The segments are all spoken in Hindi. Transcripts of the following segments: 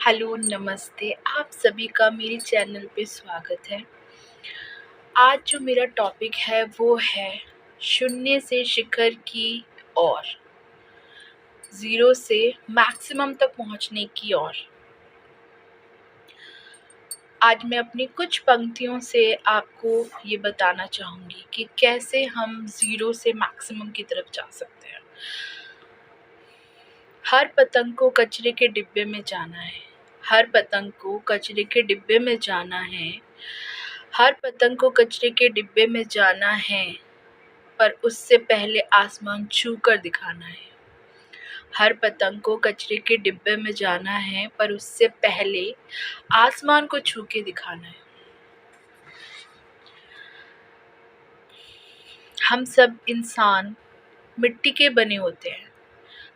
हेलो, नमस्ते। आप सभी का मेरे चैनल पे स्वागत है। आज जो मेरा टॉपिक है वो है शून्य से शिखर की ओर, ज़ीरो से मैक्सिमम तक पहुंचने की ओर। आज मैं अपनी कुछ पंक्तियों से आपको ये बताना चाहूँगी कि कैसे हम ज़ीरो से मैक्सिमम की तरफ जा सकते हैं। हर पतंग को कचरे के डिब्बे में जाना है। हर पतंग को कचरे के डिब्बे में जाना है। हर पतंग को कचरे के डिब्बे में जाना है, पर उससे पहले आसमान छू कर दिखाना है। हर पतंग को कचरे के डिब्बे में जाना है, पर उससे पहले आसमान को छू के दिखाना है। हम सब इंसान मिट्टी के बने होते हैं।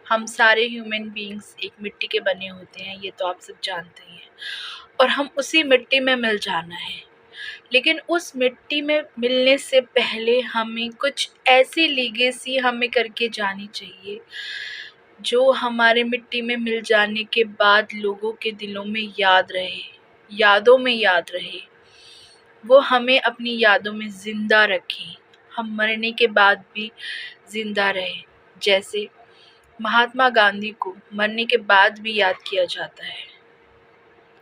हम सारे ह्यूमन बीइंग्स एक मिट्टी के बने होते हैं, ये तो आप सब जानते ही हैं। और हम उसी मिट्टी में मिल जाना है। लेकिन उस मिट्टी में मिलने से पहले हमें कुछ ऐसी लीगेसी हमें करके जानी चाहिए जो हमारे मिट्टी में मिल जाने के बाद लोगों के दिलों में याद रहे, यादों में याद रहे। वो हमें अपनी यादों में ज़िंदा रखें, हम मरने के बाद भी ज़िंदा रहें। जैसे महात्मा गांधी को मरने के बाद भी याद किया जाता है।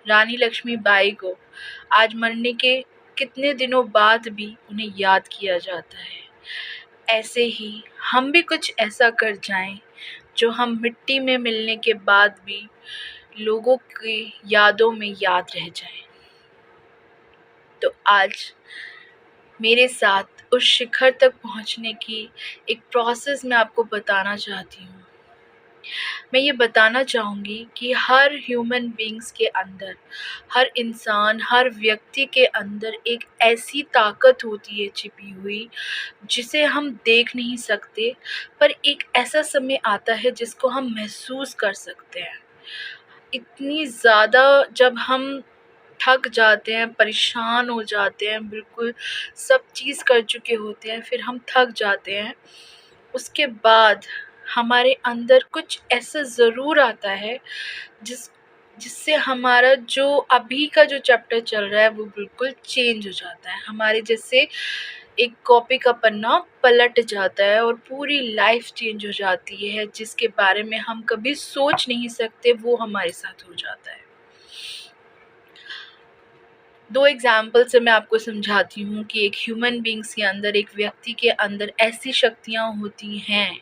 रानी लक्ष्मीबाई को आज मरने के कितने दिनों बाद भी उन्हें याद किया जाता है। ऐसे ही हम भी कुछ ऐसा कर जाएं जो हम मिट्टी में मिलने के बाद भी लोगों की यादों में याद रह जाएं। तो आज मेरे साथ उस शिखर तक पहुंचने की एक प्रोसेस मैं आपको बताना चाहती हूँ। मैं ये बताना चाहूँगी कि हर ह्यूमन बीइंग्स के अंदर, हर इंसान, हर व्यक्ति के अंदर एक ऐसी ताकत होती है छिपी हुई, जिसे हम देख नहीं सकते, पर एक ऐसा समय आता है जिसको हम महसूस कर सकते हैं। इतनी ज़्यादा जब हम थक जाते हैं, परेशान हो जाते हैं, बिल्कुल सब चीज़ कर चुके होते हैं, फिर हम थक जाते हैं, उसके बाद हमारे अंदर कुछ ऐसा ज़रूर आता है जिससे हमारा जो अभी का जो चैप्टर चल रहा है वो बिल्कुल चेंज हो जाता है। हमारे जैसे एक कॉपी का पन्ना पलट जाता है और पूरी लाइफ चेंज हो जाती है, जिसके बारे में हम कभी सोच नहीं सकते, वो हमारे साथ हो जाता है। 2 एग्ज़ाम्पल से मैं आपको समझाती हूँ कि एक ह्यूमन बीइंग्स के अंदर, एक व्यक्ति के अंदर ऐसी शक्तियाँ होती हैं,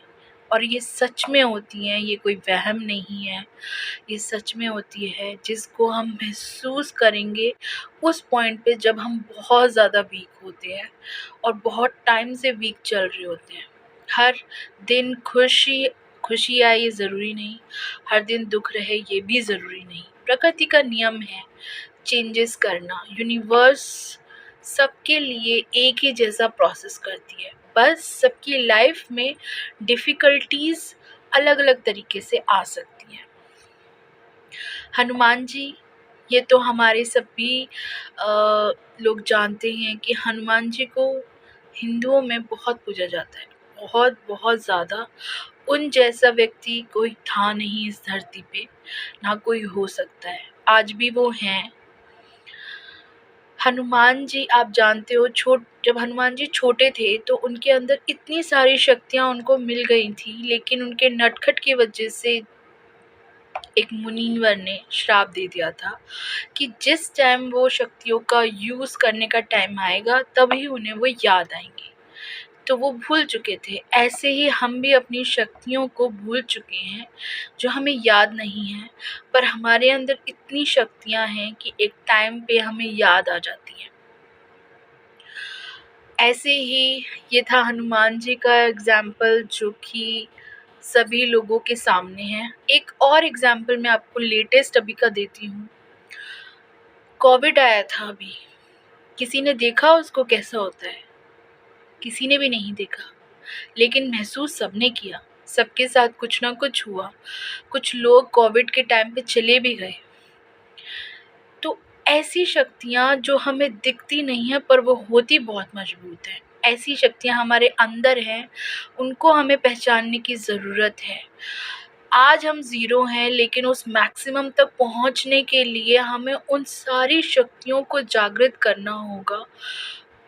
और ये सच में होती हैं, ये कोई वहम नहीं है, ये सच में होती है, जिसको हम महसूस करेंगे उस पॉइंट पे जब हम बहुत ज़्यादा वीक होते हैं और बहुत टाइम से वीक चल रहे होते हैं। हर दिन खुशी आए ये ज़रूरी नहीं, हर दिन दुःख रहे ये भी ज़रूरी नहीं। प्रकृति का नियम है चेंजेस करना। यूनिवर्स सबके लिए एक ही जैसा प्रोसेस करती है, बस सबकी लाइफ में डिफ़िकल्टीज़ अलग अलग तरीके से आ सकती हैं। हनुमान जी, ये तो हमारे सभी लोग जानते हैं कि हनुमान जी को हिंदुओं में बहुत पूजा जाता है, बहुत बहुत ज़्यादा। उन जैसा व्यक्ति कोई था नहीं इस धरती पे, ना कोई हो सकता है। आज भी वो हैं। हनुमान जी, आप जानते हो, जब हनुमान जी छोटे थे तो उनके अंदर इतनी सारी शक्तियाँ उनको मिल गई थी, लेकिन उनके नटखट की वजह से एक मुनिवर ने श्राप दे दिया था कि जिस टाइम वो शक्तियों का यूज़ करने का टाइम आएगा तभी उन्हें वो याद आएंगी। तो वो भूल चुके थे। ऐसे ही हम भी अपनी शक्तियों को भूल चुके हैं, जो हमें याद नहीं है, पर हमारे अंदर इतनी शक्तियाँ हैं कि एक टाइम पे हमें याद आ जाती हैं। ऐसे ही ये था हनुमान जी का एग्ज़ाम्पल, जो कि सभी लोगों के सामने है। एक और एग्ज़ाम्पल मैं आपको लेटेस्ट अभी का देती हूँ। कोविड आया था अभी, किसी ने देखा उसको कैसा होता है? किसी ने भी नहीं देखा, लेकिन महसूस सबने किया। सबके साथ कुछ ना कुछ हुआ। कुछ लोग कोविड के टाइम पे चले भी गए। तो ऐसी शक्तियाँ जो हमें दिखती नहीं है, पर वो होती बहुत मजबूत हैं। ऐसी शक्तियाँ हमारे अंदर हैं, उनको हमें पहचानने की ज़रूरत है। आज हम ज़ीरो हैं, लेकिन उस मैक्सिमम तक पहुंचने के लिए हमें उन सारी शक्तियों को जागृत करना होगा।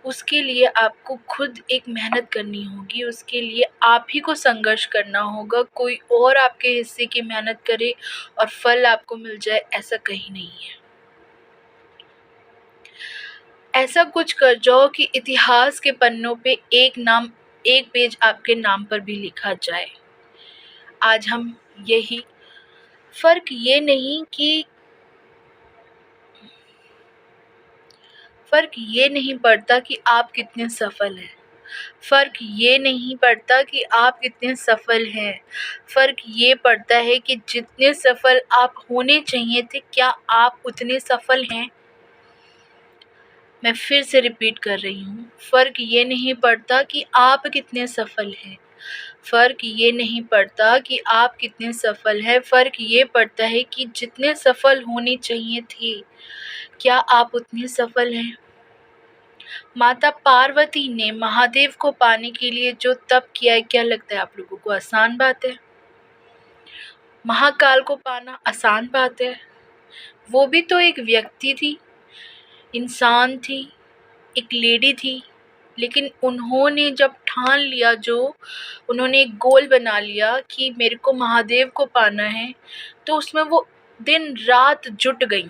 उसके लिए आपको खुद एक मेहनत करनी होगी, उसके लिए आप ही को संघर्ष करना होगा। कोई और आपके हिस्से की मेहनत करे और फल आपको मिल जाए, ऐसा कहीं नहीं है। ऐसा कुछ कर जाओ कि इतिहास के पन्नों पे एक पेज आपके नाम पर भी लिखा जाए। आज हम यही फ़र्क ये नहीं पड़ता कि आप कितने सफल हैं। फ़र्क ये नहीं पड़ता कि आप कितने सफल हैं। फ़र्क ये पड़ता है कि जितने सफल आप होने चाहिए थे, क्या आप उतने सफल हैं? मैं फिर से रिपीट कर रही हूँ, फ़र्क ये नहीं पड़ता कि आप कितने सफल हैं। फ़र्क ये नहीं पड़ता कि आप कितने सफल हैं, फ़र्क ये पड़ता है कि जितने सफल होने चाहिए थे, क्या आप उतने सफल हैं? माता पार्वती ने महादेव को पाने के लिए जो तप किया है, क्या लगता है आप लोगों को आसान बात है? महाकाल को पाना आसान बात है? वो भी तो एक व्यक्ति थी, इंसान थी, एक लेडी थी, लेकिन उन्होंने जब ठान लिया, उन्होंने एक गोल बना लिया कि मेरे को महादेव को पाना है, तो उसमें वो दिन रात जुट गई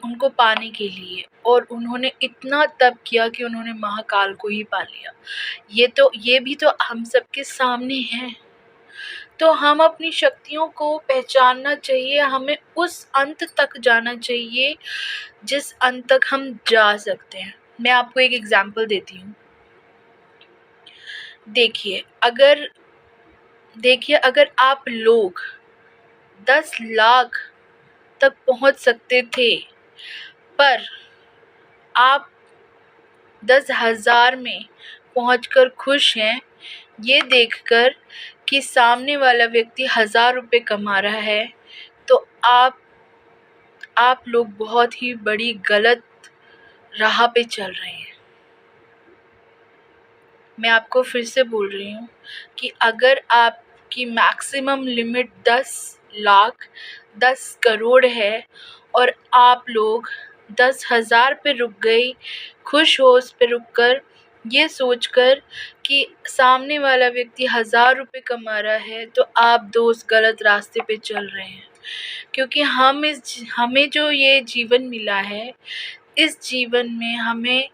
उनको पाने के लिए, और उन्होंने इतना तप किया कि उन्होंने महाकाल को ही पा लिया। ये भी तो हम सबके सामने है। तो हम अपनी शक्तियों को पहचानना चाहिए, हमें उस अंत तक जाना चाहिए जिस अंत तक हम जा सकते हैं। मैं आपको एक एग्जांपल देती हूँ। देखिए अगर आप लोग 10 लाख तक पहुंच सकते थे, पर आप 10,000 में पहुंचकर खुश हैं, ये देखकर कि सामने वाला व्यक्ति 1,000 रुपये कमा रहा है, तो आप लोग बहुत ही बड़ी गलत राह पे चल रहे हैं। मैं आपको फिर से बोल रही हूँ कि अगर आपकी मैक्सिमम लिमिट 10 लाख 10 करोड़ है और आप लोग 10,000 पे रुक गए, खुश हो उस पे रुक कर, ये सोचकर कि सामने वाला व्यक्ति 1,000 रुपये कमा रहा है, तो आप उस गलत रास्ते पे चल रहे हैं। क्योंकि हमें जो ये जीवन मिला है, इस जीवन में हमें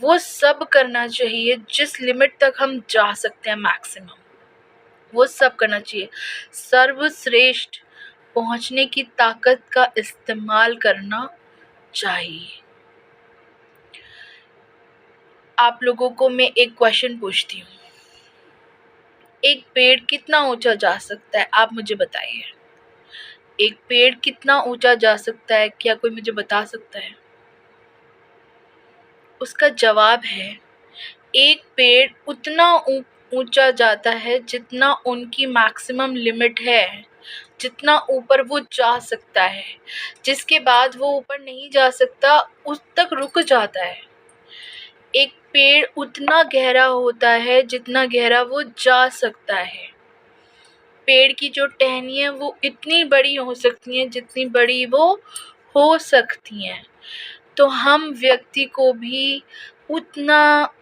वो सब करना चाहिए जिस लिमिट तक हम जा सकते हैं, मैक्सिमम वो सब करना चाहिए। सर्वश्रेष्ठ पहुंचने की ताकत का इस्तेमाल करना चाहिए। आप लोगों को मैं एक क्वेश्चन पूछती हूँ, एक पेड़ कितना ऊंचा जा सकता है? आप मुझे बताइए, एक पेड़ कितना ऊंचा जा सकता है? क्या कोई मुझे बता सकता है? उसका जवाब है, एक पेड़ उतना ऊंचा जाता है जितना उनकी मैक्सिमम लिमिट है, जितना ऊपर वो जा सकता है। जिसके बाद वो ऊपर नहीं जा सकता, उस तक रुक जाता है। एक पेड़ उतना गहरा होता है जितना गहरा वो जा सकता है। पेड़ की जो टहनी है वो इतनी बड़ी हो सकती हैं जितनी बड़ी वो हो सकती हैं। तो हम व्यक्ति को भी उतना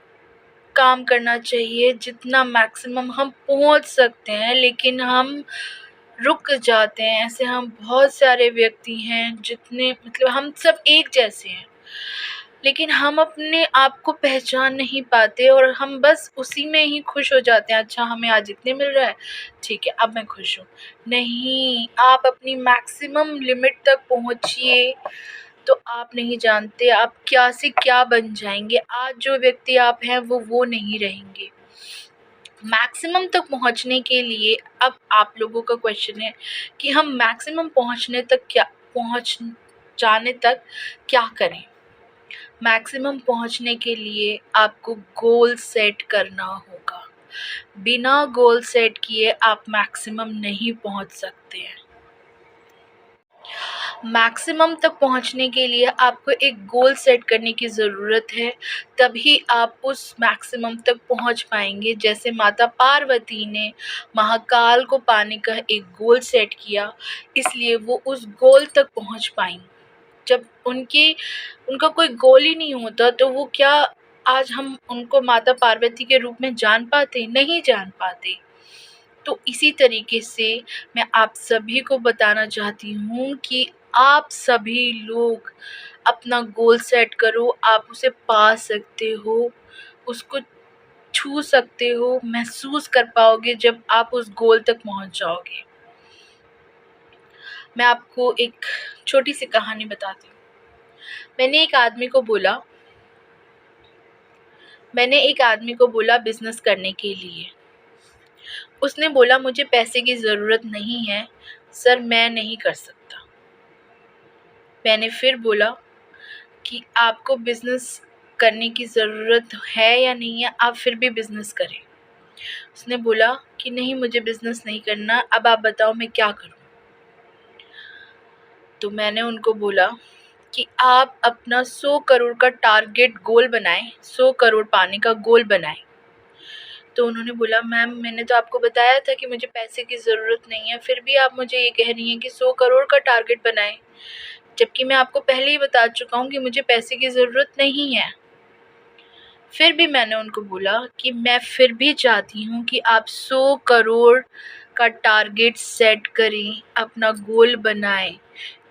काम करना चाहिए जितना मैक्सिमम हम पहुंच सकते हैं, लेकिन हम रुक जाते हैं। ऐसे हम बहुत सारे व्यक्ति हैं जितने हम सब एक जैसे हैं, लेकिन हम अपने आप को पहचान नहीं पाते और हम बस उसी में ही खुश हो जाते हैं। अच्छा, हमें आज इतने मिल रहा है, ठीक है, अब मैं खुश हूँ। नहीं, आप अपनी मैक्सिमम लिमिट तक पहुँचिए, तो आप नहीं जानते आप क्या से क्या बन जाएंगे। आज जो व्यक्ति आप हैं वो नहीं रहेंगे। मैक्सिमम तक पहुंचने के लिए अब आप लोगों का क्वेश्चन है कि हम मैक्सिमम पहुंच जाने तक क्या करें। मैक्सिमम पहुंचने के लिए आपको गोल सेट करना होगा। बिना गोल सेट किए आप मैक्सिमम नहीं पहुंच सकते हैं। मैक्सिमम तक पहुंचने के लिए आपको एक गोल सेट करने की ज़रूरत है, तभी आप उस मैक्सिमम तक पहुंच पाएंगे। जैसे माता पार्वती ने महाकाल को पाने का एक गोल सेट किया, इसलिए वो उस गोल तक पहुंच पाई। जब उनका कोई गोल ही नहीं होता तो वो क्या आज हम उनको माता पार्वती के रूप में जान पाते? नहीं जान पाते। तो इसी तरीके से मैं आप सभी को बताना चाहती हूँ कि आप सभी लोग अपना गोल सेट करो, आप उसे पा सकते हो, उसको छू सकते हो, महसूस कर पाओगे जब आप उस गोल तक पहुँच जाओगे। मैं आपको एक छोटी सी कहानी बताती हूँ। मैंने एक आदमी को बोला बिज़नेस करने के लिए। उसने बोला मुझे पैसे की ज़रूरत नहीं है सर, मैं नहीं कर सकता। मैंने फिर बोला कि आपको बिज़नेस करने की ज़रूरत है या नहीं है, आप फिर भी बिज़नेस करें। उसने बोला कि नहीं, मुझे बिज़नेस नहीं करना, अब आप बताओ मैं क्या करूं। तो मैंने उनको बोला कि आप अपना 100 करोड़ का टारगेट गोल बनाएं, 100 करोड़ पाने का गोल बनाएं। तो उन्होंने बोला मैम, मैंने तो आपको बताया था कि मुझे पैसे की ज़रूरत नहीं है, फिर भी आप मुझे ये कह रही हैं कि 100 करोड़ का टारगेट बनाएं, जबकि मैं आपको पहले ही बता चुका हूँ कि मुझे पैसे की ज़रूरत नहीं है। फिर भी मैंने उनको बोला कि मैं फिर भी चाहती हूँ कि आप 100 करोड़ का टारगेट सेट करें, अपना गोल बनाएं,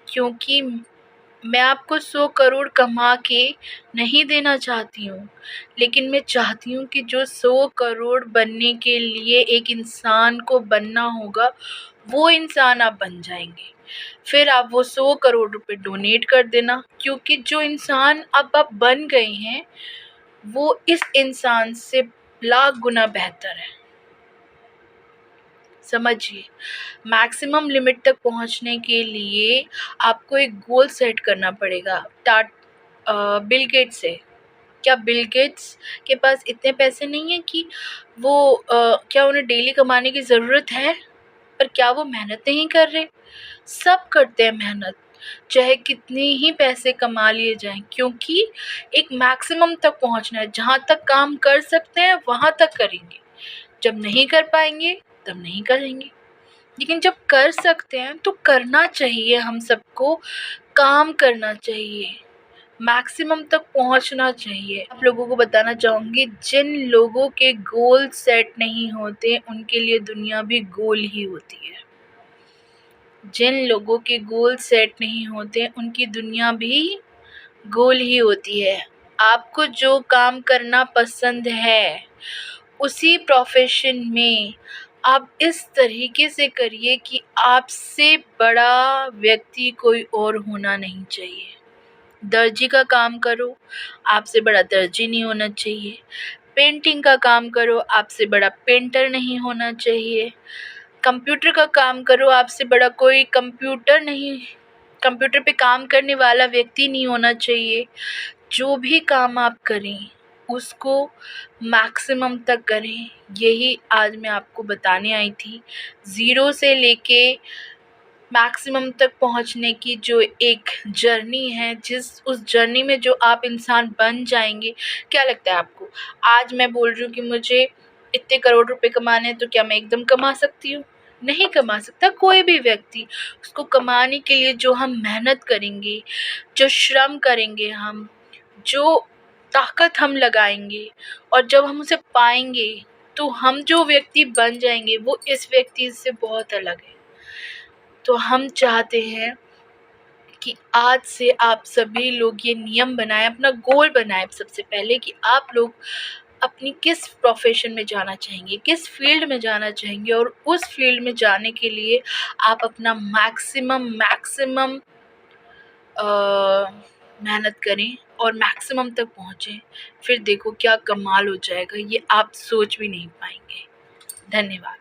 क्योंकि मैं आपको 100 करोड़ कमा के नहीं देना चाहती हूँ, लेकिन मैं चाहती हूँ कि जो 100 करोड़ बनने के लिए एक इंसान को बनना होगा, वो इंसान आप बन जाएंगे। फिर आप वो 100 करोड़ रुपए डोनेट कर देना, क्योंकि जो इंसान अब आप बन गए हैं वो इस इंसान से लाख गुना बेहतर है। समझिए, मैक्सिमम लिमिट तक पहुंचने के लिए आपको एक गोल सेट करना पड़ेगा। बिल गेट्स है, क्या बिल गेट्स के पास इतने पैसे नहीं है कि वो क्या उन्हें डेली कमाने की ज़रूरत है? पर क्या वो मेहनत नहीं कर रहे? सब करते हैं मेहनत, चाहे कितने ही पैसे कमा लिए जाएं, क्योंकि एक मैक्सिमम तक पहुंचना है। जहां तक काम कर सकते हैं वहां तक करेंगे, जब नहीं कर पाएंगे तब नहीं करेंगे। लेकिन जब कर सकते हैं तो करना चाहिए, हम सबको काम करना चाहिए, मैक्सिमम तक पहुंचना चाहिए। आप लोगों को बताना चाहूँगी, जिन लोगों के गोल सेट नहीं होते उनके लिए दुनिया भी गोल ही होती है। जिन लोगों के गोल सेट नहीं होते उनकी दुनिया भी गोल ही होती है। आपको जो काम करना पसंद है उसी प्रोफेशन में आप इस तरीके से करिए कि आपसे बड़ा व्यक्ति कोई और होना नहीं चाहिए। दर्जी का काम करो, आपसे बड़ा दर्जी नहीं होना चाहिए। पेंटिंग का काम करो, आपसे बड़ा पेंटर नहीं होना चाहिए। कंप्यूटर का काम करो, आपसे बड़ा कोई कंप्यूटर पे काम करने वाला व्यक्ति नहीं होना चाहिए। जो भी काम आप करें उसको मैक्सिमम तक करें। यही आज मैं आपको बताने आई थी। ज़ीरो से लेके मैक्सिमम तक पहुंचने की जो एक जर्नी है, उस जर्नी में जो आप इंसान बन जाएंगे। क्या लगता है आपको? आज मैं बोल रही हूँ कि मुझे इतने करोड़ रुपए कमाने हैं, तो क्या मैं एकदम कमा सकती हूँ? नहीं कमा सकता कोई भी व्यक्ति। उसको कमाने के लिए जो हम मेहनत करेंगे, जो श्रम करेंगे, हम जो ताकत हम लगाएंगे, और जब हम उसे पाएंगे तो हम जो व्यक्ति बन जाएंगे वो इस व्यक्ति से बहुत अलग है। तो हम चाहते हैं कि आज से आप सभी लोग ये नियम बनाएं, अपना गोल बनाएं सबसे पहले, कि आप लोग अपनी किस प्रोफेशन में जाना चाहेंगे, किस फील्ड में जाना चाहेंगे, और उस फील्ड में जाने के लिए आप अपना मैक्सिमम मेहनत करें और मैक्सिमम तक पहुँचें। फिर देखो क्या कमाल हो जाएगा, ये आप सोच भी नहीं पाएंगे। धन्यवाद।